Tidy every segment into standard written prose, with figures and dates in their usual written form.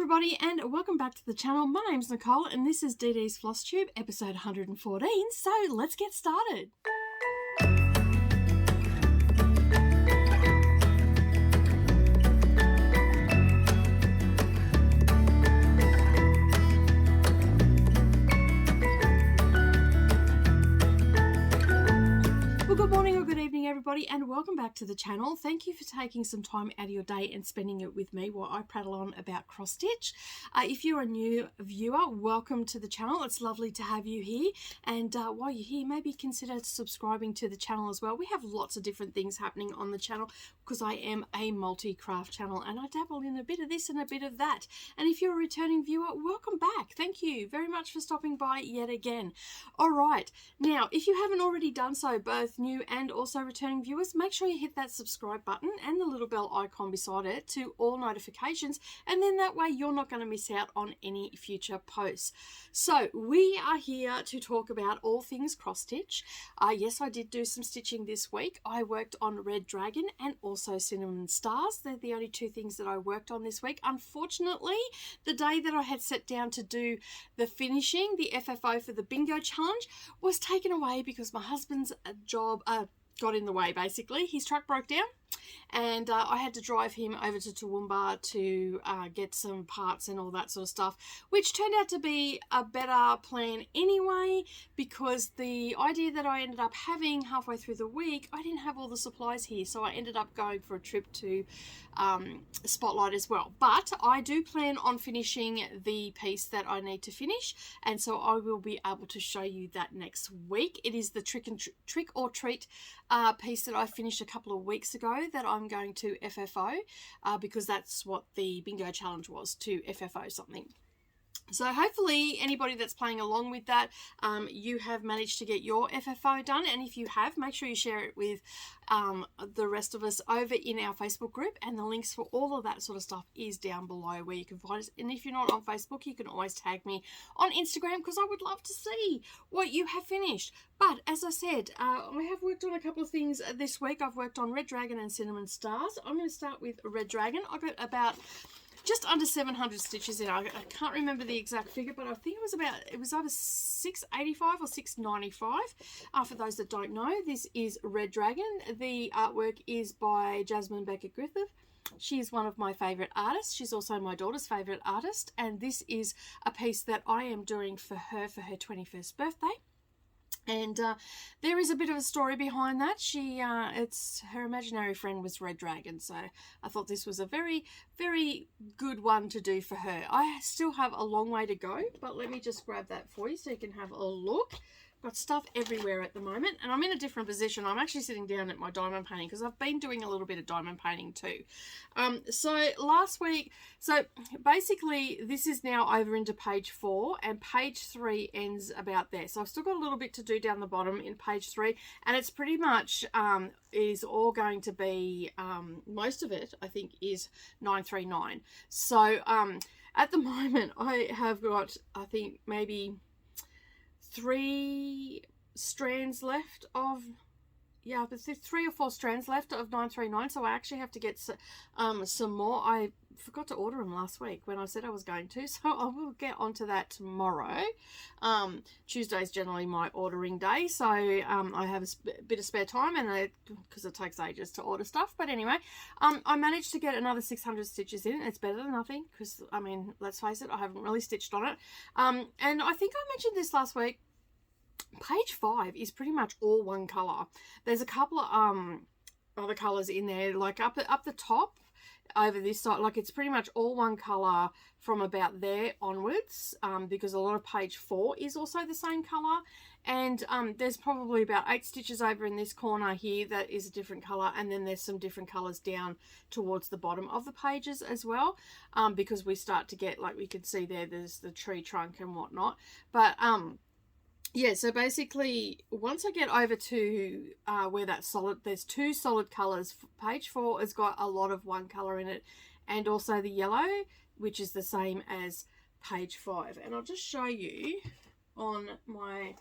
everybody and welcome back to the channel. My name's Nicole and this is DDs FlossTube episode 114, so let's get started. Good morning or good evening everybody and welcome back to the channel. Thank you for taking some time out of your day and spending it with me while I prattle on about cross stitch. If you're a new viewer, welcome to the channel. It's lovely to have you here, and while you're here, maybe consider subscribing to the channel as well. We have lots of different things happening on the channel because I am a multi-craft channel and I dabble in a bit of this and a bit of that. And if you're a returning viewer, welcome back. Thank you very much for stopping by yet again. All right, now if you haven't already done so, both new and also returning viewers, make sure you hit that subscribe button and the little bell icon beside it to all notifications, and then that way you're not going to miss out on any future posts. So we are here to talk about all things cross stitch. Yes, I did do some stitching this week. I worked on Red Dragon and also Cinnamon Stars. They're the only two things that I worked on this week. Unfortunately, the day that I had set down to do the finishing, the FFO for the bingo challenge, was taken away because my husband's job got in the way. Basically, his truck broke down and I had to drive him over to Toowoomba to get some parts and all that sort of stuff, which turned out to be a better plan anyway, because the idea that I ended up having halfway through the week, I didn't have all the supplies here, so I ended up going for a trip to Spotlight as well. But I do plan on finishing the piece that I need to finish, and so I will be able to show you that next week. It is the trick or treat piece that I finished a couple of weeks ago that I'm going to FFO because that's what the bingo challenge was, to FFO something. So hopefully anybody that's playing along with that, you have managed to get your FFO done, and if you have, make sure you share it with the rest of us over in our Facebook group, and the links for all of that sort of stuff is down below where you can find us. And if you're not on Facebook, you can always tag me on Instagram because I would love to see what you have finished. But as I said, I have worked on a couple of things this week. I've worked on Red Dragon and Cinnamon Stars. I'm going to start with Red Dragon. I got about just under 700 stitches in. I can't remember the exact figure, but I think it was either 685 or 695. For those that don't know, this is Red Dragon. The artwork is by Jasmine Becker-Griffith. She is one of my favourite artists. She's also my daughter's favourite artist, and this is a piece that I am doing for her 21st birthday. And there is a bit of a story behind that. It's her imaginary friend was Red Dragon, so I thought this was a very, very good one to do for her. I still have a long way to go, but let me just grab that for you so you can have a look. Got stuff everywhere at the moment, and I'm in a different position. I'm actually sitting down at my diamond painting because I've been doing a little bit of diamond painting too. So last week, so basically this is now over into page 4, and page 3 ends about there. So I've still got a little bit to do down the bottom in page 3, and it's pretty much is all going to be most of it I think is 939. So at the moment I have got, I think, maybe 3 strands left of, yeah, but there's 3 or 4 strands left of 939, so I actually have to get some more. I forgot to order them last week when I said I was going to, so I will get onto that tomorrow. Tuesday's generally my ordering day, so I have a bit of spare time, and because it takes ages to order stuff. But anyway, I managed to get another 600 stitches in. It's better than nothing because, I mean, let's face it, I haven't really stitched on it. And I think I mentioned this last week. Page 5 is pretty much all one colour. There's a couple of other colours in there, like up the top over this side, like it's pretty much all one colour from about there onwards, because a lot of page 4 is also the same colour. And there's probably about 8 stitches over in this corner here that is a different colour, and then there's some different colours down towards the bottom of the pages as well, because we start to get, like we can see there's the tree trunk and whatnot. But yeah, so basically once I get over to where that solid, there's 2 solid colours. Page 4 has got a lot of one colour in it, and also the yellow, which is the same as page 5. And I'll just show you on my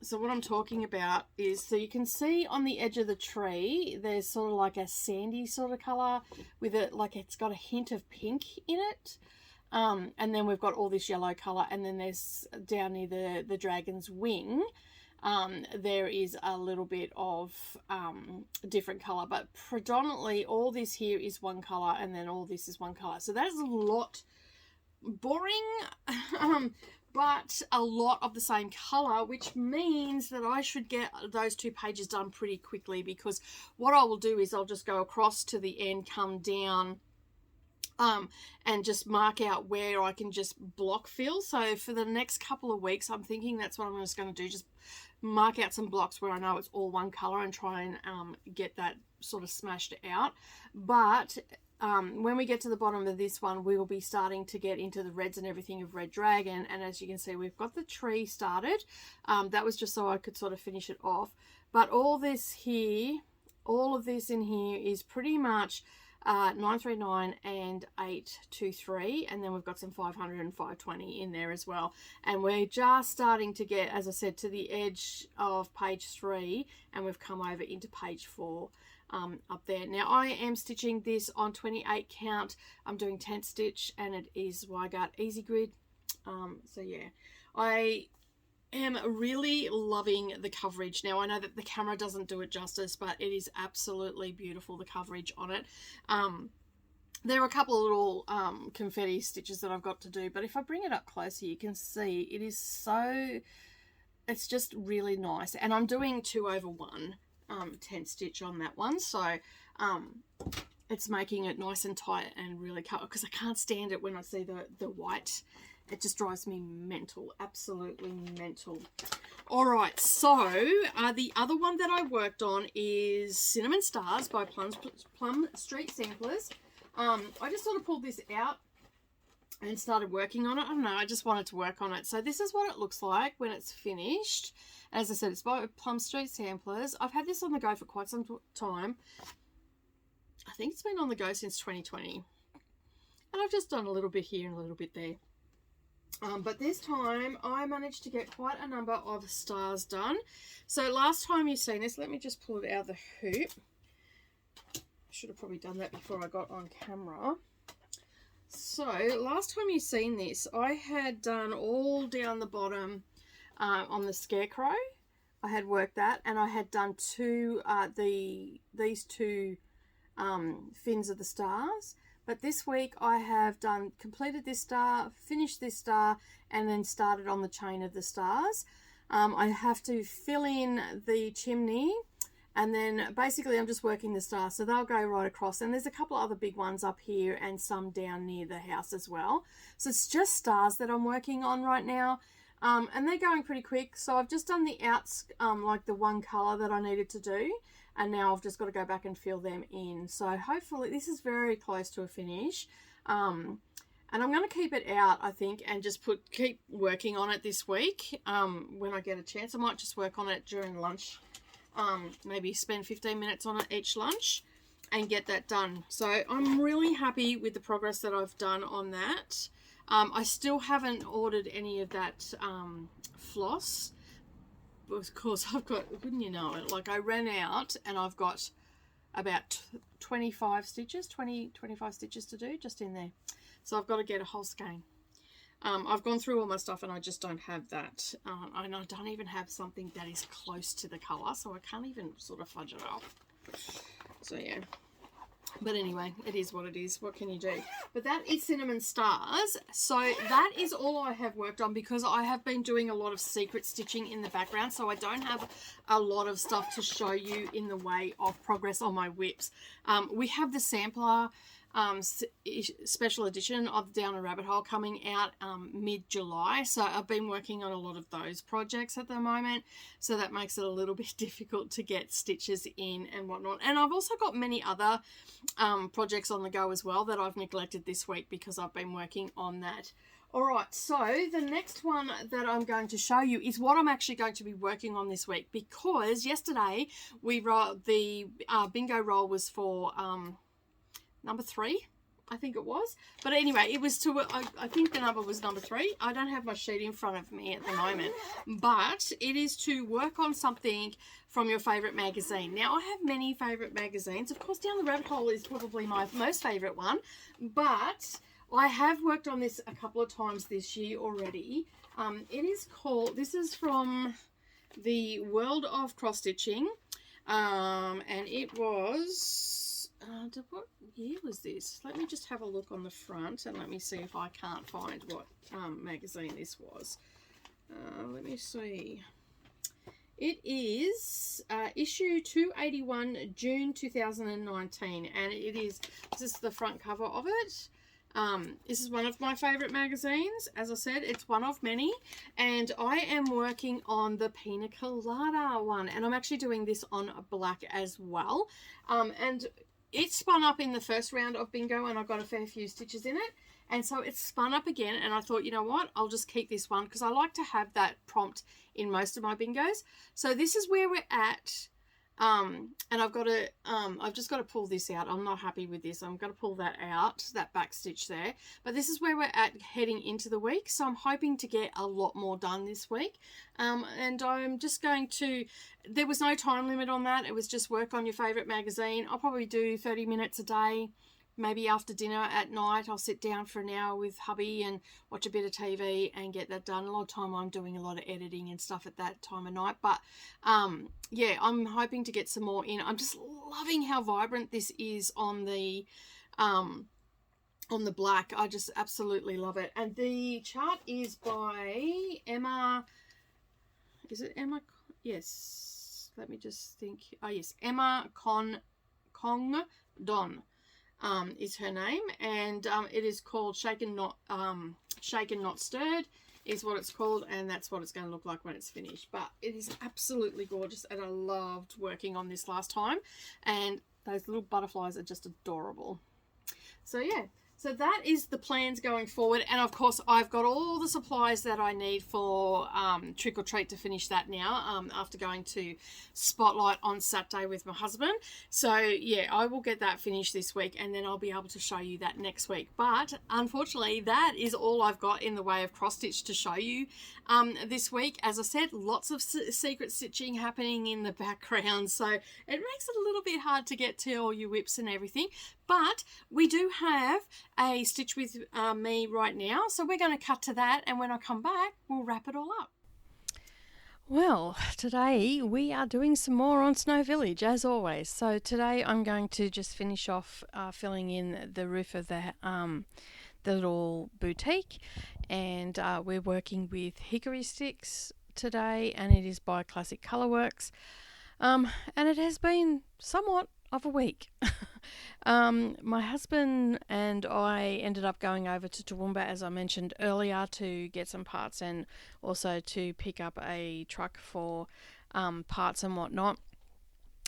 So what I'm talking about is, so you can see on the edge of the tree, there's sort of like a sandy sort of colour with it, like it's got a hint of pink in it. And then we've got all this yellow colour, and then there's down near the dragon's wing, there is a little bit of different colour, but predominantly all this here is one colour, and then all this is one colour. So that is a lot boring, but a lot of the same colour, which means that I should get those 2 pages done pretty quickly, because what I will do is I'll just go across to the end, come down, and just mark out where I can just block fill. So for the next couple of weeks, I'm thinking that's what I'm just going to do, just mark out some blocks where I know it's all one colour and try and get that sort of smashed out. But when we get to the bottom of this one, we will be starting to get into the reds and everything of Red Dragon. And as you can see, we've got the tree started. That was just so I could sort of finish it off. But all this here, all of this in here is pretty much 939 and 823, and then we've got some 500 and 520 in there as well. And we're just starting to get, as I said, to the edge of page 3, and we've come over into page 4. Up there. Now I am stitching this on 28 count. I'm doing 10 stitch, and it is Weigart Easy Grid. So yeah, I am really loving the coverage. Now I know that the camera doesn't do it justice, but it is absolutely beautiful, the coverage on it. There are a couple of little confetti stitches that I've got to do, but if I bring it up closer, you can see it is so, it's just really nice. And I'm doing 2/1 10 stitch on that one, so it's making it nice and tight and really cut, because I can't stand it when I see the white. It just drives me mental, absolutely mental. All right, so the other one that I worked on is Cinnamon Stars by Plum Street Samplers. I just sort of pulled this out and started working on it. I don't know, I just wanted to work on it. So this is what it looks like when it's finished. As I said, it's by Plum Street Samplers. I've had this on the go for quite some time. I think it's been on the go since 2020. And I've just done a little bit here and a little bit there. But this time I managed to get quite a number of stars done. So last time you've seen this, let me just pull it out of the hoop. I should have probably done that before I got on camera. So last time you've seen this, I had done all down the bottom on the scarecrow. I had worked that, and I had done these two fins of the stars. But this week I have completed this star, finished this star, and then started on the chain of the stars. I have to fill in the chimney, and then basically I'm just working the stars, so they'll go right across. And there's a couple of other big ones up here and some down near the house as well. So it's just stars that I'm working on right now. And they're going pretty quick. So I've just done the outs, like the one colour that I needed to do. And now I've just got to go back and fill them in. So hopefully this is very close to a finish. And I'm going to keep it out, I think, and just keep working on it this week. When I get a chance, I might just work on it during lunch. Maybe spend 15 minutes on it each lunch and get that done. So I'm really happy with the progress that I've done on that. I still haven't ordered any of that floss. Of course, I've got, wouldn't you know it, like I ran out and I've got about 25 stitches to do just in there. So I've got to get a whole skein. I've gone through all my stuff and I just don't have that. And I don't even have something that is close to the colour, so I can't even sort of fudge it up. So yeah. But anyway, it is what it is. What can you do? But that is Cinnamon Stars. So that is all I have worked on, because I have been doing a lot of secret stitching in the background. So I don't have a lot of stuff to show you in the way of progress on my whips. We have the sampler special edition of Down a Rabbit Hole coming out mid-July. So I've been working on a lot of those projects at the moment. So that makes it a little bit difficult to get stitches in and whatnot. And I've also got many other projects on the go as well that I've neglected this week because I've been working on that. Alright, so the next one that I'm going to show you is what I'm actually going to be working on this week, because yesterday the bingo roll was for number 3, I think it was. But anyway, it was to, I think the number was number 3. I don't have my sheet in front of me at the moment, but it is to work on something from your favourite magazine. Now, I have many favourite magazines. Of course, Down the Rabbit Hole is probably my most favourite one, but I have worked on this a couple of times this year already. It is called, this is from the World of Cross Stitching, and it was, what year was this? Let me just have a look on the front and let me see if I can't find what magazine this was. Let me see. It is issue 281, June 2019, and it is, this is the front cover of it. This is one of my favourite magazines. As I said, it's one of many, and I am working on the Pina Colada one, and I'm actually doing this on black as well. And it spun up in the first round of bingo, and I got a fair few stitches in it, and so it's spun up again, and I thought, you know what, I'll just keep this one because I like to have that prompt in most of my bingos. So this is where we're at. And I've got to, I've just got to pull this out. I'm not happy with this. I'm going to pull that out, that back stitch there. But this is where we're at heading into the week. So I'm hoping to get a lot more done this week. And I'm just going to, there was no time limit on that. It was just work on your favourite magazine. I'll probably do 30 minutes a day. Maybe after dinner at night, I'll sit down for an hour with hubby and watch a bit of TV and get that done. A lot of time I'm doing a lot of editing and stuff at that time of night. But yeah, I'm hoping to get some more in. I'm just loving how vibrant this is on the black. I just absolutely love it. And the chart is by Emma. Is it Emma? Yes. Let me just think. Oh yes, Emma Qd is her name, and it is called Shaken Not Stirred is what it's called, and that's what it's going to look like when it's finished. But it is absolutely gorgeous, and I loved working on this last time, and those little butterflies are just adorable. So yeah, so that is the plans going forward, and of course I've got all the supplies that I need for Trick or Treat to finish that now, after going to Spotlight on Saturday with my husband. So yeah, I will get that finished this week, and then I'll be able to show you that next week. But unfortunately, that is all I've got in the way of cross stitch to show you this week. As I said, lots of secret stitching happening in the background, so it makes it a little bit hard to get to all your whips and everything. But we do have a stitch with me right now, so we're going to cut to that, and when I come back, we'll wrap it all up. Well, today we are doing some more on Snow Village, as always. So today I'm going to just finish off filling in the roof of the little boutique, and we're working with hickory sticks today, and it is by Classic Colourworks, and it has been somewhat of a week. My husband and I ended up going over to Toowoomba, as I mentioned earlier, to get some parts and also to pick up a truck for parts and whatnot.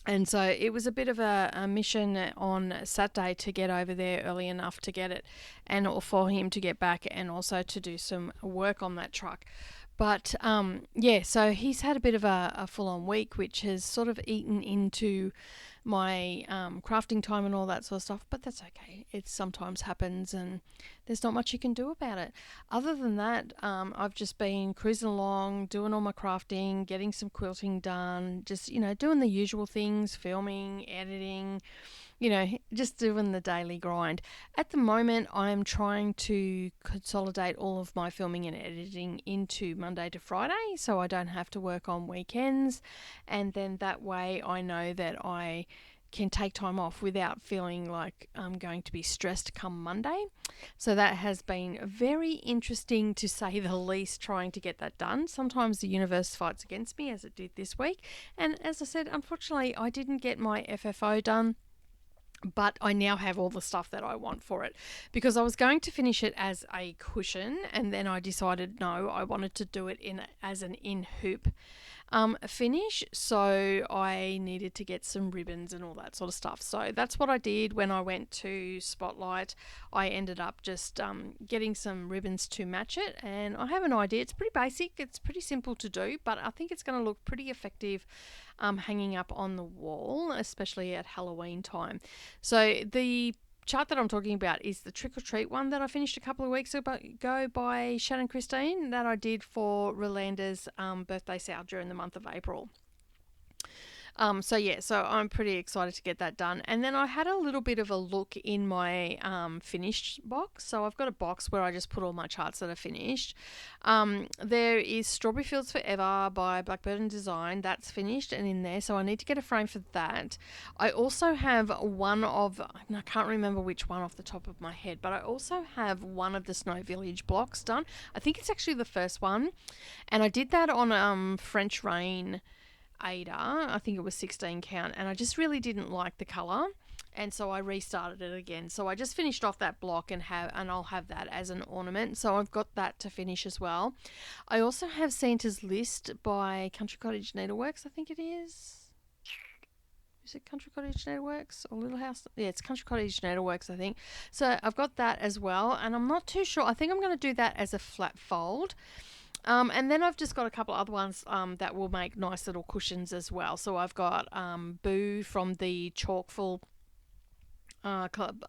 And so it was a bit of a mission on Saturday to get over there early enough to get it, and for him to get back and also to do some work on that truck. But yeah, so he's had a bit of a full-on week, which has sort of eaten into my crafting time and all that sort of stuff, but that's okay. It sometimes happens, and there's not much you can do about it. Other than that, I've just been cruising along, doing all my crafting, getting some quilting done, just, you know, doing the usual things, filming, editing, you know, just doing the daily grind. At the moment, I'm trying to consolidate all of my filming and editing into Monday to Friday, so I don't have to work on weekends, and then that way I know that I can take time off without feeling like I'm going to be stressed come Monday. So that has been very interesting, to say the least, trying to get that done. Sometimes the universe fights against me, as it did this week, and as I said, unfortunately I didn't get my FFO done. But I now have all the stuff that I want for it, because I was going to finish it as a cushion, and then I decided no, I wanted to do it as an in-hoop finish, so I needed to get some ribbons and all that sort of stuff. So that's what I did when I went to Spotlight. I ended up just getting some ribbons to match it, and I have an idea. It's pretty basic, it's pretty simple to do, but I think it's going to look pretty effective hanging up on the wall, especially at Halloween time. So the chart that I'm talking about is the Trick or Treat one that I finished a couple of weeks ago by Shannon Christine that I did for Rolanda's birthday sale during the month of April. So I'm pretty excited to get that done. And then I had a little bit of a look in my finished box. So I've got a box where I just put all my charts that are finished. There is Strawberry Fields Forever by Blackbird and Design. That's finished and in there. So I need to get a frame for that. I also have one of, I can't remember which one off the top of my head, but I also have one of the Snow Village blocks done. I think it's actually the first one. And I did that on French Rain Ada, I think it was 16 count, and I just really didn't like the colour, and so I restarted it again. So I just finished off that block and I'll have that as an ornament. So I've got that to finish as well. I also have Santa's List by Country Cottage Needleworks, I think it is. Is it Country Cottage Needleworks or Little House? Yeah, it's Country Cottage Needleworks, I think. So I've got that as well, and I'm not too sure. I think I'm going to do that as a flat fold. And then I've just got a couple other ones that will make nice little cushions as well. So I've got Boo from the Chalkful Club,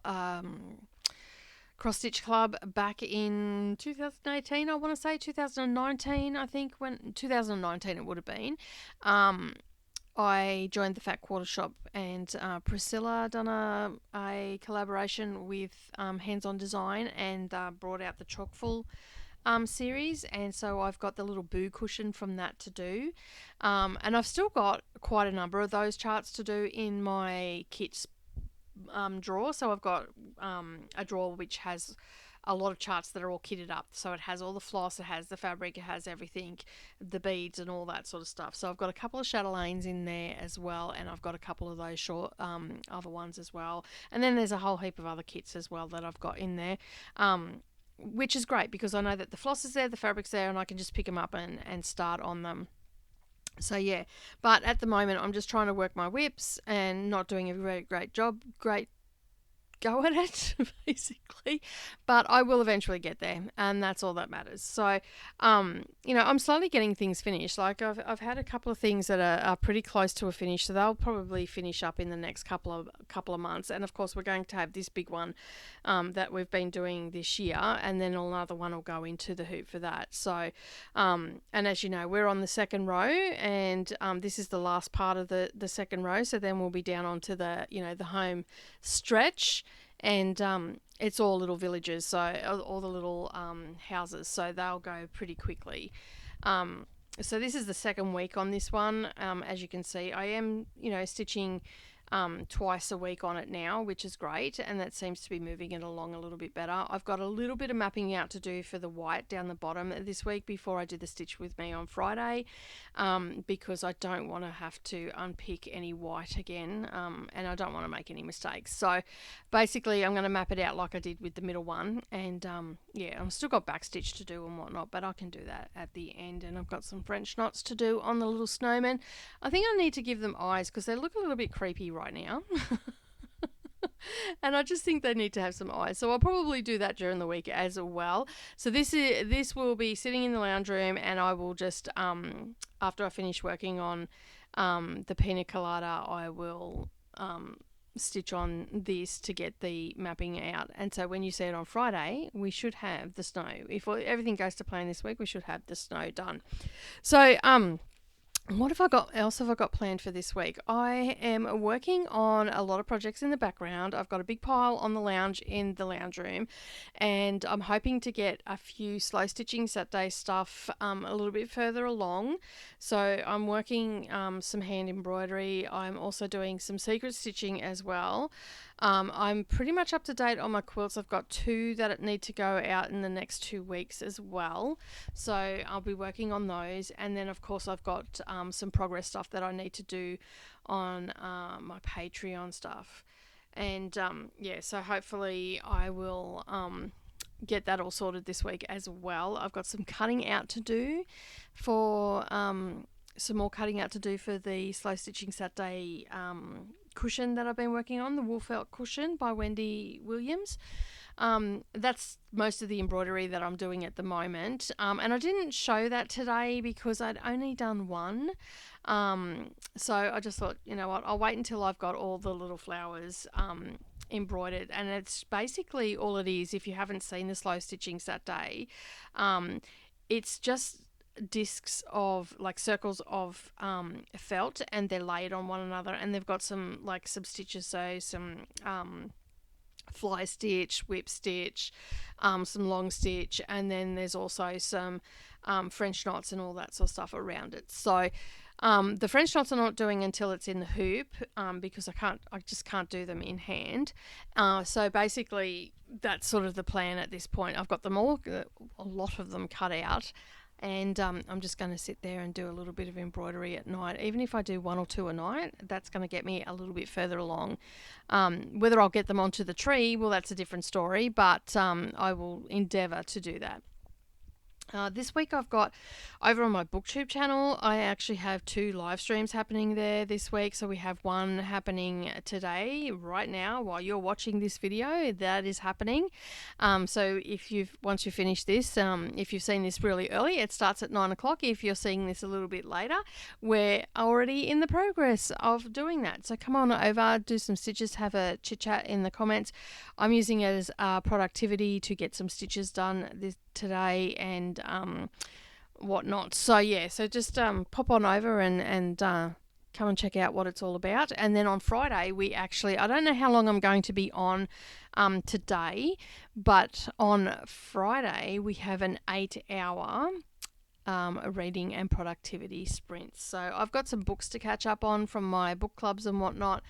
Cross Stitch Club back in 2018, I want to say 2019, I think, when 2019 it would have been. I joined the Fat Quarter Shop, and Priscilla done a collaboration with Hands On Design and brought out the Chalkful series, and so I've got the little Boo cushion from that to do, and I've still got quite a number of those charts to do in my kits drawer. So I've got a drawer which has a lot of charts that are all kitted up, so it has all the floss, it has the fabric, it has everything, the beads and all that sort of stuff. So I've got a couple of chatelaines in there as well, and I've got a couple of those short other ones as well, and then there's a whole heap of other kits as well that I've got in there, which is great because I know that the floss is there, the fabric's there, and I can just pick them up and start on them. So yeah, but at the moment I'm just trying to work my whips and not doing a very great go at it, basically, but I will eventually get there, and that's all that matters. So I'm slowly getting things finished. Like I've had a couple of things that are pretty close to a finish, so they'll probably finish up in the next couple of months. And of course we're going to have this big one that we've been doing this year, and then another one will go into the hoop for that. So and as you know, we're on the second row, and this is the last part of the second row, so then we'll be down onto the the home stretch. And it's all little villages, so all the little houses, so they'll go pretty quickly. So this is the second week on this one. As you can see, I am stitching twice a week on it now, which is great, and that seems to be moving it along a little bit better. I've got a little bit of mapping out to do for the white down the bottom this week before I do the Stitch With Me on Friday, because I don't want to have to unpick any white again, and I don't want to make any mistakes. So basically I'm going to map it out like I did with the middle one, and I've still got backstitch to do and whatnot, but I can do that at the end. And I've got some French knots to do on the little snowmen. I think I need to give them eyes because they look a little bit creepy right now. And I just think they need to have some eyes, so I'll probably do that during the week as well. So this will be sitting in the lounge room, and I will just after I finish working on the pina colada, I will stitch on this to get the mapping out. And so when you see it on Friday, we should have the snow. If everything goes to plan this week, we should have the snow done. So what else have I got planned for this week? I am working on a lot of projects in the background. I've got a big pile on the lounge in the lounge room, and I'm hoping to get a few slow stitching Saturday stuff a little bit further along. So I'm working some hand embroidery. I'm also doing some secret stitching as well. I'm pretty much up to date on my quilts. I've got 2 that need to go out in the next 2 weeks as well, so I'll be working on those. And then of course I've got some progress stuff that I need to do on my Patreon stuff, and so hopefully I will get that all sorted this week as well. I've got some cutting out to do for some more cutting out to do for the Slow Stitching Saturday cushion that I've been working on, the wool felt cushion by Wendy Williams. That's most of the embroidery that I'm doing at the moment, and I didn't show that today because I'd only done one, so I just thought, you know what, I'll wait until I've got all the little flowers embroidered, and it's basically all it is. If you haven't seen the slow stitchings that day, it's just discs of like circles of felt, and they're layered on one another, and they've got some stitches, so some fly stitch, whip stitch, some long stitch, and then there's also some French knots and all that sort of stuff around it. So the French knots I'm not doing until it's in the hoop, because I just can't do them in hand. So basically that's sort of the plan at this point. I've got them all, a lot of them cut out, and I'm just going to sit there and do a little bit of embroidery at night. Even if I do 1 or 2 a night, that's going to get me a little bit further along. Whether I'll get them onto the tree, well, that's a different story, but I will endeavour to do that. This week I've got over on my BookTube channel, I actually have 2 live streams happening there this week. So we have one happening today, right now, while you're watching this video, that is happening. So once you finish this, if you've seen this really early, it starts at 9 o'clock. If you're seeing this a little bit later, we're already in the progress of doing that. So come on over, do some stitches, have a chit chat in the comments. I'm using it as productivity to get some stitches done today and whatnot. So yeah, so just pop on over and come and check out what it's all about. And then on Friday, I don't know how long I'm going to be on today, but on Friday we have an 8-hour reading and productivity sprint. So I've got some books to catch up on from my book clubs and whatnot.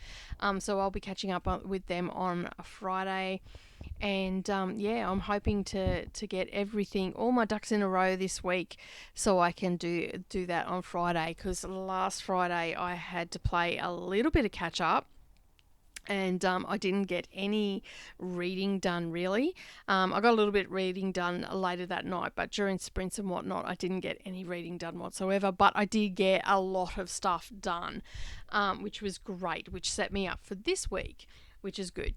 So I'll be catching up with them on a Friday. And yeah, I'm hoping to get everything, all my ducks in a row this week, so I can do that on Friday, because last Friday I had to play a little bit of catch up. And I didn't get any reading done, really. I got a little bit reading done later that night, but during sprints and whatnot, I didn't get any reading done whatsoever. But I did get a lot of stuff done, which was great, which set me up for this week, which is good.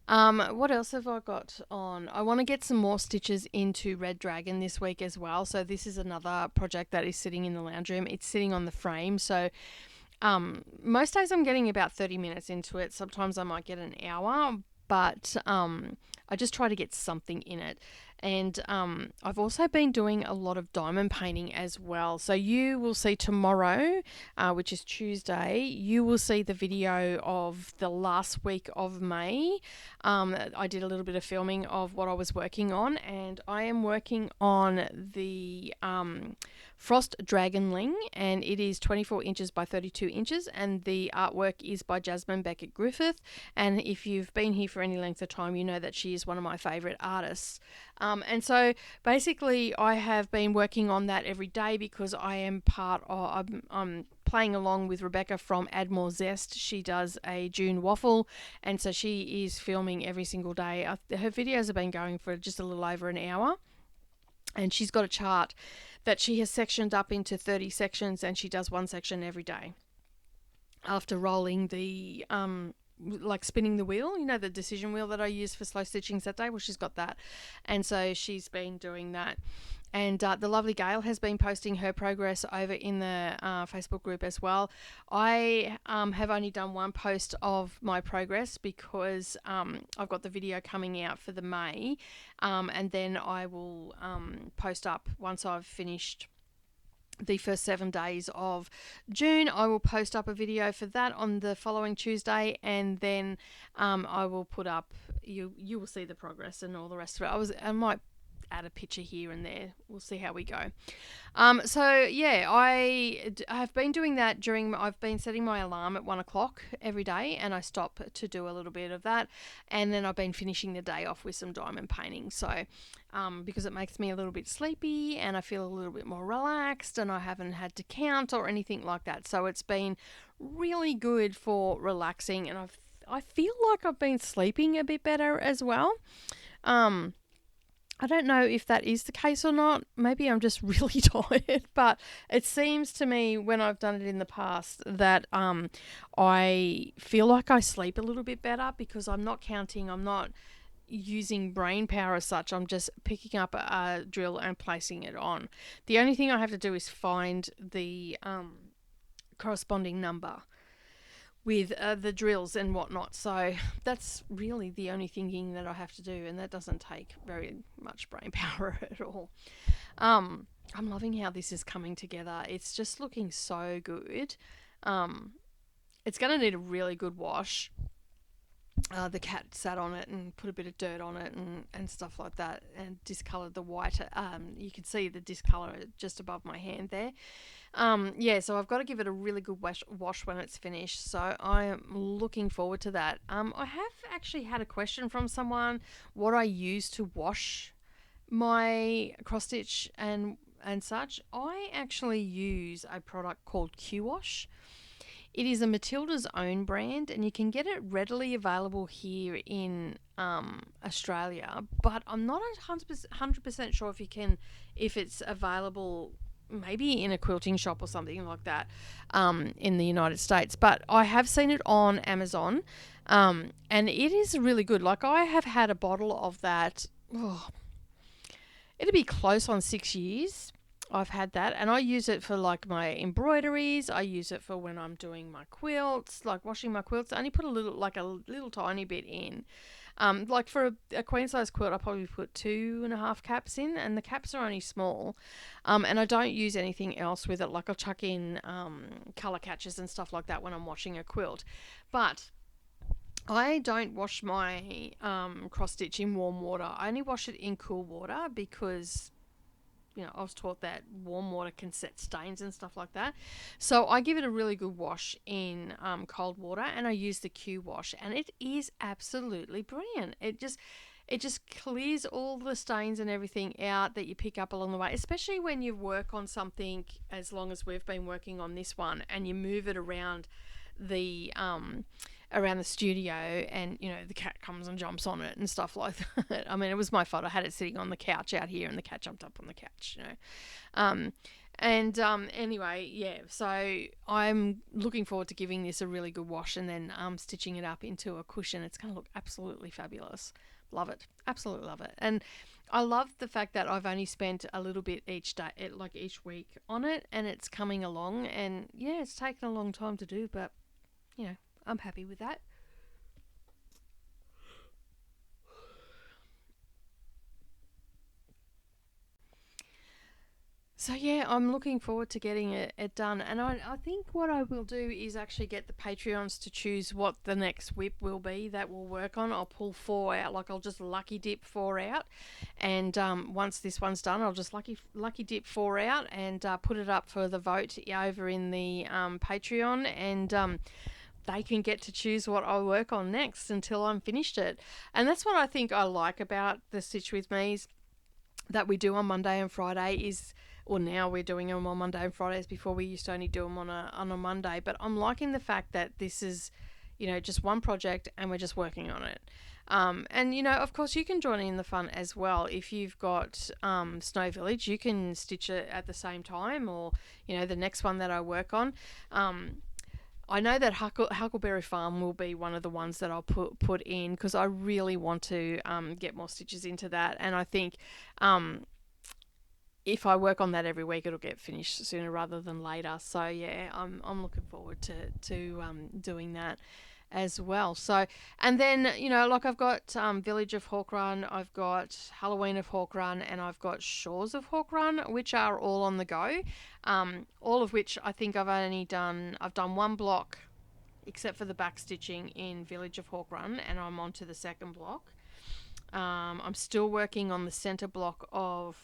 What else have I got on? I want to get some more stitches into Red Dragon this week as well. So this is another project that is sitting in the lounge room. It's sitting on the frame, so most days I'm getting about 30 minutes into it. Sometimes I might get an hour, but I just try to get something in it. And I've also been doing a lot of diamond painting as well. So you will see tomorrow, which is Tuesday, you will see the video of the last week of May. I did a little bit of filming of what I was working on, and I am working on the Frost Dragonling, and it is 24 inches by 32 inches, and the artwork is by Jasmine Beckett Griffith. And if you've been here for any length of time, you know that she is one of my favourite artists. And so basically I have been working on that every day, because I am I'm playing along with Rebecca from Add More Zest. She does a June waffle, and so she is filming every single day. Her videos have been going for just a little over an hour, and she's got a chart that she has sectioned up into 30 sections, and she does one section every day after rolling the spinning the wheel, the decision wheel that I use for slow stitchings that day. Well, she's got that, and so she's been doing that. And the lovely Gail has been posting her progress over in the Facebook group as well. I have only done one post of my progress, because I've got the video coming out for the May, and then I will post up once I've finished the first 7 days of June. I will post up a video for that on the following Tuesday, and then I will put up, you will see the progress and all the rest of it. I might add a picture here and there. We'll see how we go. So yeah, I have been doing that I've been setting my alarm at 1 o'clock every day, and I stop to do a little bit of that, and then I've been finishing the day off with some diamond painting. So because it makes me a little bit sleepy, and I feel a little bit more relaxed, and I haven't had to count or anything like that. So it's been really good for relaxing, and I feel like I've been sleeping a bit better as well. I don't know if that is the case or not. Maybe I'm just really tired, but it seems to me when I've done it in the past that I feel like I sleep a little bit better, because I'm not counting, I'm not using brain power as such. I'm just picking up a drill and placing it on. The only thing I have to do is find the corresponding number, with the drills and whatnot. So that's really the only thinking that I have to do, and that doesn't take very much brain power at all. I'm loving how this is coming together. It's just looking so good. It's going to need a really good wash. The cat sat on it and put a bit of dirt on it and stuff like that, and discoloured the white. You can see the discolour just above my hand there. So I've got to give it a really good wash when it's finished. So I am looking forward to that. I have actually had a question from someone what I use to wash my cross stitch and such. I actually use a product called Q-Wash. It is a Matilda's Own brand, and you can get it readily available here in Australia, but I'm not 100% sure if it's available maybe in a quilting shop or something like that in the United States. But I have seen it on Amazon, and it is really good. Like, I have had a bottle of that, it'll be close on 6 years. I've had that, and I use it for like my embroideries. I use it for when I'm doing my quilts, like washing my quilts. I only put a little tiny bit in. Like for a queen size quilt, I probably put 2.5 caps in, and the caps are only small. And I don't use anything else with it. Like, I'll chuck in colour catchers and stuff like that when I'm washing a quilt. But I don't wash my cross stitch in warm water. I only wash it in cool water because, you know, I was taught that warm water can set stains and stuff like that. So I give it a really good wash in cold water, and I use the Q-Wash, and it is absolutely brilliant. It just clears all the stains and everything out that you pick up along the way, especially when you work on something as long as we've been working on this one, and you move it around the studio, and, you know, the cat comes and jumps on it and stuff like that. I mean, it was my fault. I had it sitting on the couch out here, and the cat jumped up on the couch, you know. Anyway, yeah, so I'm looking forward to giving this a really good wash and then stitching it up into a cushion. It's going to look absolutely fabulous. Love it. Absolutely love it. And I love the fact that I've only spent a little bit each day, like each week on it, and it's coming along. And yeah, it's taken a long time to do, but, you know, I'm happy with that. So yeah, I'm looking forward to getting it done. And I think what I will do is actually get the Patreons to choose what the next whip will be that we'll work on. I'll pull 4 out, like I'll just lucky dip 4 out. And once this one's done, I'll just lucky dip 4 out and put it up for the vote over in the Patreon. And they can get to choose what I work on next until I'm finished it. And that's what I think I like about the Stitch With Me's that we do on Monday and Friday is, or now we're doing them on Monday and Fridays. Before, we used to only do them on a Monday. But I'm liking the fact that this is, you know, just one project and we're just working on it. And, you know, of course, you can join in the fun as well. If you've got Snow Village, you can stitch it at the same time, or, you know, the next one that I work on. I know that Huckleberry Farm will be one of the ones that I'll put in, because I really want to get more stitches into that. And I think if I work on that every week, it'll get finished sooner rather than later. So yeah, I'm looking forward to doing that as well. So, and then, you know, like I've got Village of Hawk Run, I've got Halloween of Hawk Run, and I've got Shores of Hawk Run, which are all on the go. All of which I think I've done 1 block, except for the back stitching in Village of Hawk Run, and I'm on to the second block. I'm still working on the center block of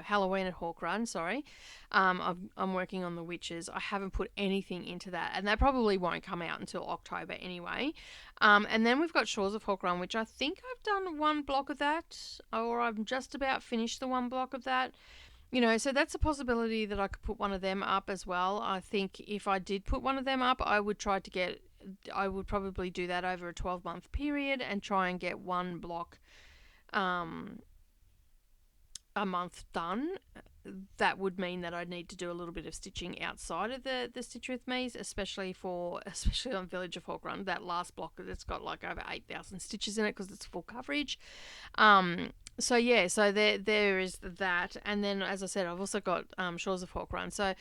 Halloween at Hawk Run, sorry. I'm working on the witches. I haven't put anything into that, and that probably won't come out until October anyway. And then we've got Shores of Hawk Run, which I think I've done 1 block of that, or I'm just about finished the 1 block of that. You know, so that's a possibility that I could put one of them up as well. I think if I did put one of them up, I would probably do that over a 12-month period and try and get 1 block a month done. That would mean that I'd need to do a little bit of stitching outside of the Stitch With Me's, especially on Village of Hawk Run, that last block that's got like over 8,000 stitches in it because it's full coverage. So yeah, so there is that, and then as I said, I've also got Shores of Hawk Run. So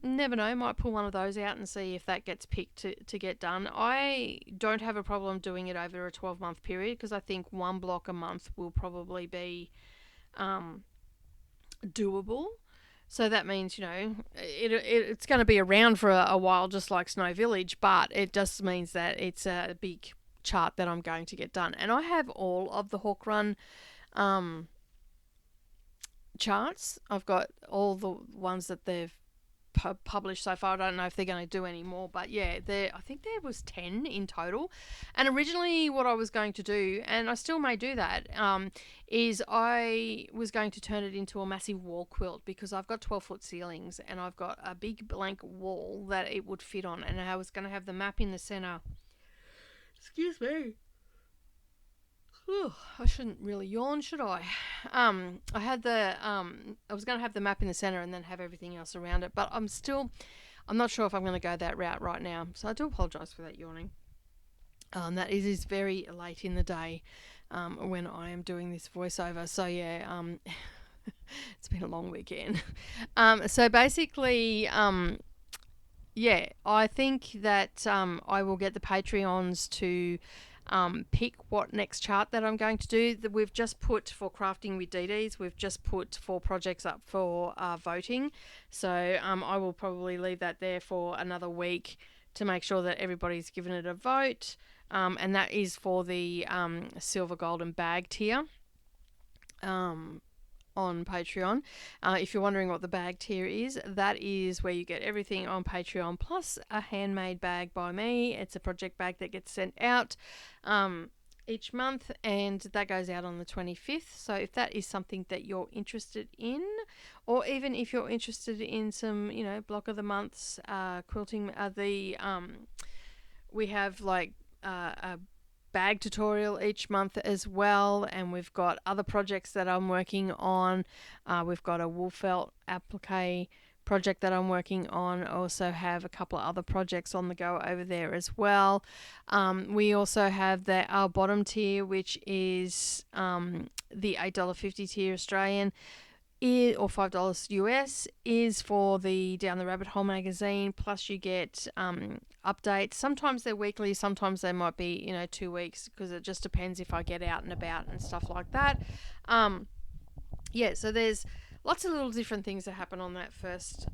never know, might pull one of those out and see if that gets picked to get done. I don't have a problem doing it over a 12-month period because I think one block a month will probably be doable. So that means, it's going to be around for a while, just like Snow Village, but it just means that it's a big chart that I'm going to get done. And I have all of the Hawk Run charts. I've got all the ones that they've published so far. I don't know if they're going to do any more, but yeah, I think there was 10 in total. And originally what I was going to do, and I still may do that, is I was going to turn it into a massive wall quilt because I've got 12-foot ceilings and I've got a big blank wall that it would fit on, and I was going to have the map in the center. Excuse me. I shouldn't really yawn, should I? I was going to have the map in the center and then have everything else around it, but I'm not sure if I'm going to go that route right now. So I do apologize for that yawning. That is very late in the day when I am doing this voiceover. So yeah, it's been a long weekend. So basically, yeah, I think that I will get the Patreons to pick what next chart that I'm going to do. We've just put, for crafting with DDs, we've just put 4 projects up for voting. So I will probably leave that there for another week to make sure that everybody's given it a vote. And that is for the silver, gold and bag tier on Patreon. If you're wondering what the bag tier is, that is where you get everything on Patreon plus a handmade bag by me. It's a project bag that gets sent out each month, and that goes out on the 25th. So if that is something that you're interested in, or even if you're interested in some block of the months quilting, we have like a bag tutorial each month as well, and we've got other projects that I'm working on. We've got a wool felt applique project that I'm working on. I also have a couple of other projects on the go over there as well. We also have our bottom tier, which is the $8.50 tier Australian, or $5 US, is for the Down the Rabbit Hole magazine. Plus you get updates. Sometimes they're weekly, sometimes they might be 2 weeks, because it just depends if I get out and about and stuff like that. Yeah, so there's lots of little different things that happen on that first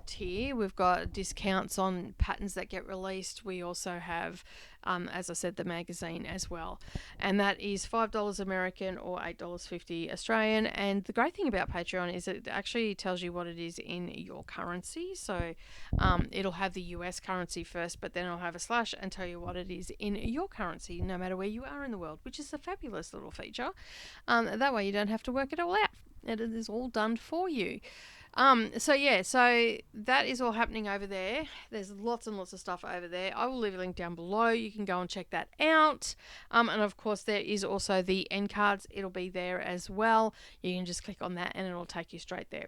tier. We've got discounts on patterns that get released. We also have, as I said, the magazine as well. And that is $5 American or $8.50 Australian. And the great thing about Patreon is it actually tells you what it is in your currency. So it'll have the US currency first, but then it'll have a slash and tell you what it is in your currency, no matter where you are in the world, which is a fabulous little feature. That way you don't have to work it all out. It is all done for you. So that is all happening over there. There's lots and lots of stuff over there. I will leave a link down below. You can go and check that out. And of course there is also the end cards. It'll be there as well. You can just click on that and it'll take you straight there.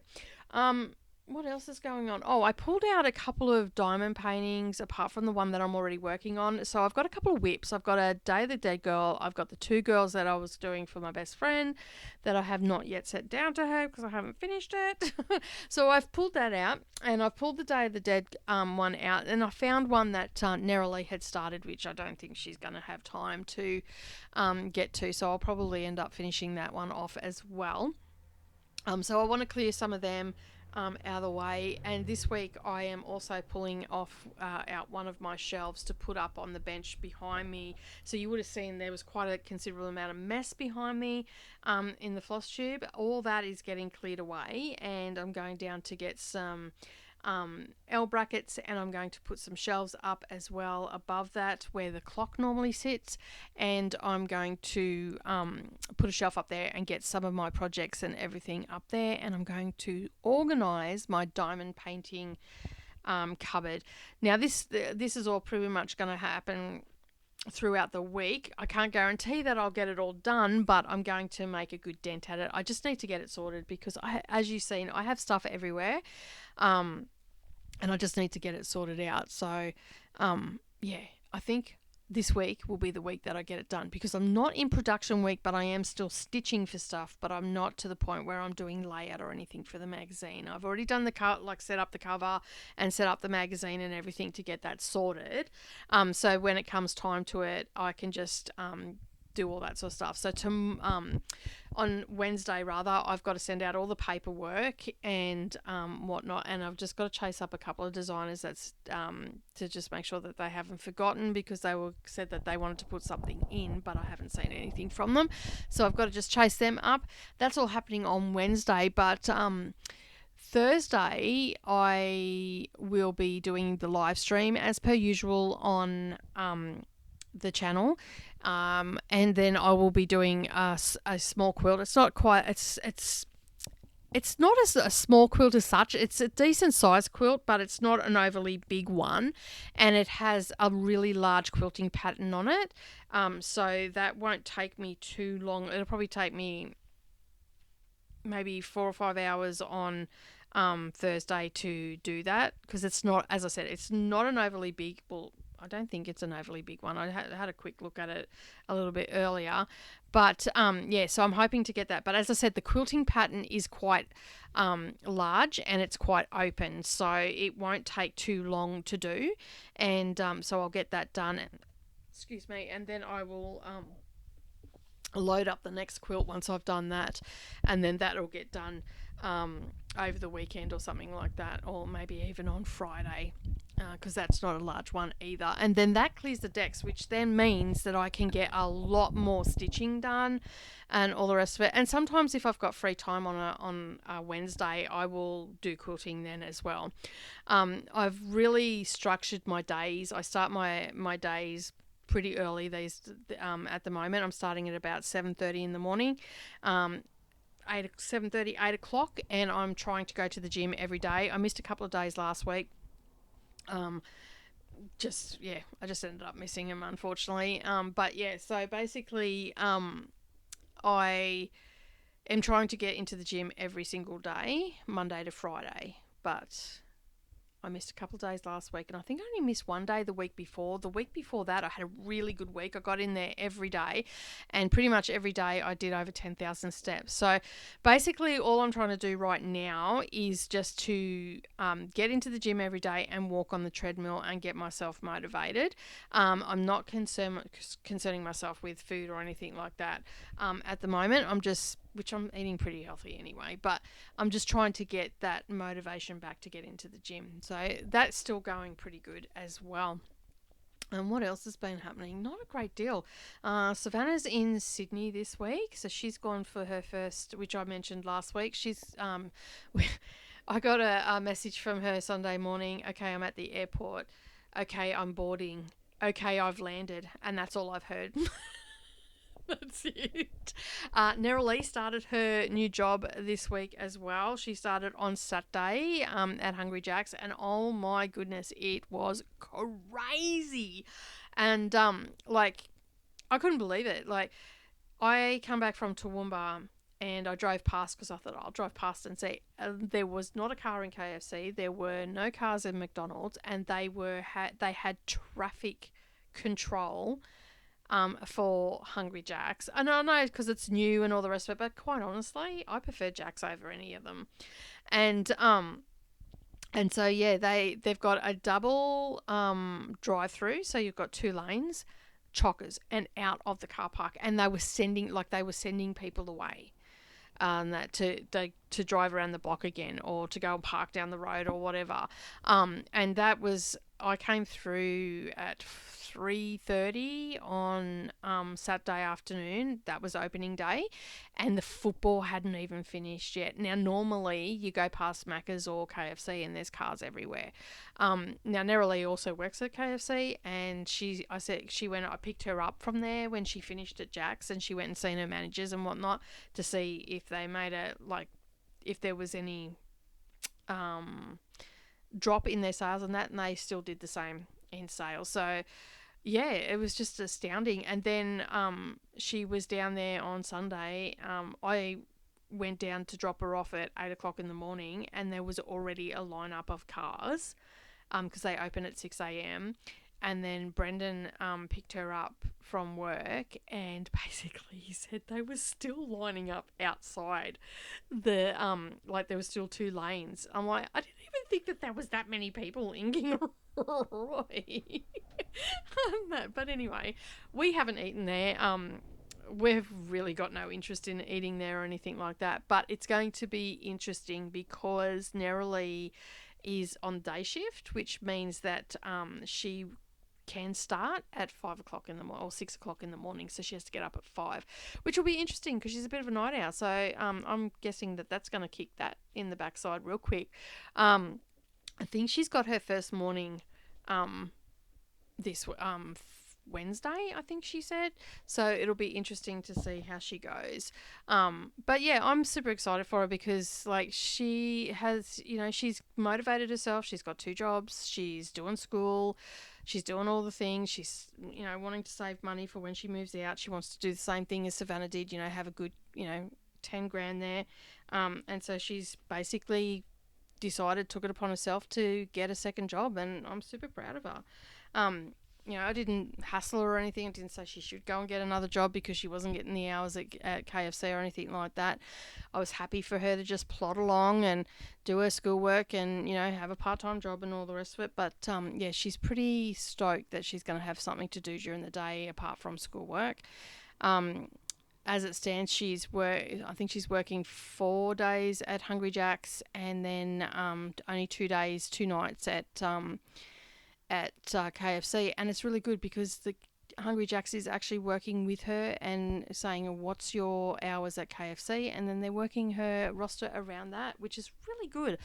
What else is going on? Oh, I pulled out a couple of diamond paintings apart from the one that I'm already working on. So I've got a couple of whips. I've got a Day of the Dead girl. I've got the 2 girls that I was doing for my best friend that I have not yet set down to her because I haven't finished it. So I've pulled that out, and I've pulled the Day of the Dead one out, and I found one that Neroli had started, which I don't think she's going to have time to get to. So I'll probably end up finishing that one off as well. So I want to clear some of them out of the way, and this week I am also pulling out one of my shelves to put up on the bench behind me. So you would have seen there was quite a considerable amount of mess behind me in the floss tube. All that is getting cleared away, and I'm going down to get some L brackets, and I'm going to put some shelves up as well above that where the clock normally sits, and I'm going to put a shelf up there and get some of my projects and everything up there, and I'm going to organize my diamond painting cupboard. Now this is all pretty much going to happen throughout the week. I can't guarantee that I'll get it all done, but I'm going to make a good dent at it. I just need to get it sorted because as you've seen, I have stuff everywhere. And I just need to get it sorted out. So, yeah, I think this week will be the week that I get it done, because I'm not in production week, but I am still stitching for stuff, but I'm not to the point where I'm doing layout or anything for the magazine. I've already done set up the cover and set up the magazine and everything to get that sorted. So when it comes time to it, I can just do all that sort of stuff. So on Wednesday I've got to send out all the paperwork and whatnot, and I've just got to chase up a couple of designers that's to just make sure that they haven't forgotten, because they said that they wanted to put something in, but I haven't seen anything from them, so I've got to just chase them up. That's all happening on Wednesday, but Thursday I will be doing the live stream as per usual on the channel, and then I will be doing a small quilt. It's not quite, it's not a small quilt as such. It's a decent sized quilt, but it's not an overly big one, and it has a really large quilting pattern on it, so that won't take me too long. It'll probably take me maybe 4 or 5 hours on Thursday to do that, because it's not, as I said, it's not an overly big, well, I don't think it's an overly big one. I had a quick look at it a little bit earlier. But, yeah, so I'm hoping to get that. But as I said, the quilting pattern is quite large and it's quite open. So it won't take too long to do. And so I'll get that done. Excuse me. And then I will load up the next quilt once I've done that. And then that'll get done over the weekend or something like that. Or maybe even on Friday, because that's not a large one either. And then that clears the decks, which then means that I can get a lot more stitching done and all the rest of it. And sometimes if I've got free time on a Wednesday, I will do quilting then as well. I've really structured my days. I start my days pretty early at the moment. I'm starting at about 7:30 in the morning. 7:30, 8 o'clock, and I'm trying to go to the gym every day. I missed a couple of days last week. I just ended up missing them, unfortunately. But yeah, so basically, I am trying to get into the gym every single day, Monday to Friday, but I missed a couple of days last week, and I think I only missed one day the week before. The week before that, I had a really good week. I got in there every day, and pretty much every day I did over 10,000 steps. So basically all I'm trying to do right now is just to get into the gym every day and walk on the treadmill and get myself motivated. I'm not concerning myself with food or anything like that at the moment. Which I'm eating pretty healthy anyway, but I'm just trying to get that motivation back to get into the gym. So that's still going pretty good as well. And what else has been happening? Not a great deal. Savannah's in Sydney this week, so she's gone for her first, which I mentioned last week. I got a message from her Sunday morning. Okay, I'm at the airport. Okay, I'm boarding. Okay, I've landed. And that's all I've heard. That's it. Nerali started her new job this week as well. She started on Saturday at Hungry Jack's, and oh my goodness, it was crazy. And I couldn't believe it. Like, I come back from Toowoomba and I drove past, because I thought I'll drive past and see. There was not a car in KFC. There were no cars in McDonald's, and they had traffic control for Hungry Jack's. And I know because it's new and all the rest of it, but quite honestly, I prefer Jack's over any of them. And so yeah, they've got a double drive-through, so you've got 2 lanes, chockers, and out of the car park, and they were sending people away. That to drive around the block again, or to go and park down the road or whatever. And that was, I came through at 3:30 on Saturday afternoon. That was opening day, and the football hadn't even finished yet. Now normally you go past Macca's or KFC and there's cars everywhere. Now Nerali also works at KFC, and I picked her up from there when she finished at Jack's, and she went and seen her managers and whatnot to see if they made if there was any drop in their sales and that, and they still did the same in sales. So yeah, it was just astounding. And then she was down there on Sunday. I went down to drop her off at 8 o'clock in the morning, and there was already a lineup of cars because they open at 6 a.m. And then Brendan picked her up from work, and basically he said they were still lining up outside the like there were still 2 lanes. I'm like, I didn't even think that there was that many people in Kingaroy. But anyway, we haven't eaten there. We've really got no interest in eating there or anything like that. But it's going to be interesting because Neroli is on day shift, which means that she can start at 5 o'clock in the morning or 6 o'clock in the morning, so she has to get up at 5, which will be interesting because she's a bit of a night owl. So I'm guessing that that's going to kick that in the backside real quick. I think she's got her first morning this Wednesday, I think she said. So it'll be interesting to see how she goes. But yeah, I'm super excited for her because like she has, she's motivated herself. She's got 2 jobs. She's doing school. She's doing all the things. She's, wanting to save money for when she moves out. She wants to do the same thing as Savannah did, have a good, 10 grand there. And so she's basically took it upon herself to get a second job, and I'm super proud of her. I didn't hassle her or anything. I didn't say she should go and get another job because she wasn't getting the hours at KFC or anything like that. I was happy for her to just plod along and do her schoolwork and, have a part-time job and all the rest of it. But, yeah, she's pretty stoked that she's going to have something to do during the day apart from schoolwork. As it stands, I think she's working 4 days at Hungry Jack's and then only 2 days, 2 nights at KFC, and it's really good because the Hungry Jack's is actually working with her and saying, what's your hours at KFC? And then they're working her roster around that, which is really good.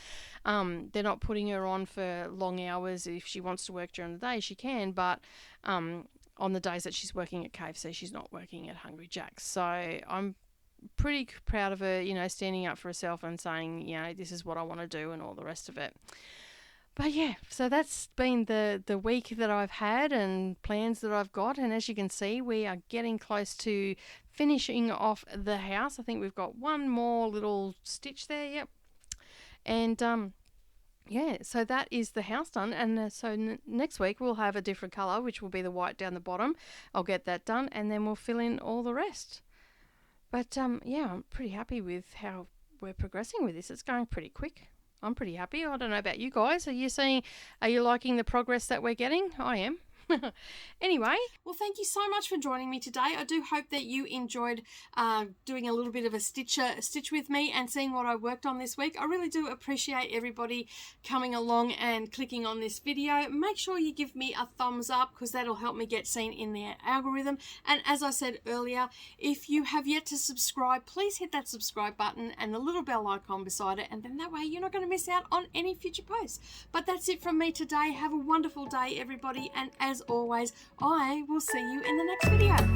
They're not putting her on for long hours. If she wants to work during the day, she can, but on the days that she's working at KFC, she's not working at Hungry Jack's. So I'm pretty proud of her, standing up for herself and saying, this is what I want to do and all the rest of it. But yeah, so that's been the week that I've had and plans that I've got. And as you can see, we are getting close to finishing off the house. I think we've got one more little stitch there, yep. And yeah, so that is the house done. And so next week we'll have a different colour, which will be the white down the bottom. I'll get that done and then we'll fill in all the rest. But yeah, I'm pretty happy with how we're progressing with this. It's going pretty quick. I'm pretty happy. I don't know about you guys. Are you liking the progress that we're getting? I am. Anyway. Well, thank you so much for joining me today. I do hope that you enjoyed doing a little bit of a stitch with me and seeing what I worked on this week. I really do appreciate everybody coming along and clicking on this video. Make sure you give me a thumbs up because that'll help me get seen in their algorithm. And as I said earlier, if you have yet to subscribe, please hit that subscribe button and the little bell icon beside it, and then that way you're not going to miss out on any future posts. But that's it from me today. Have a wonderful day, everybody, and as always, I will see you in the next video.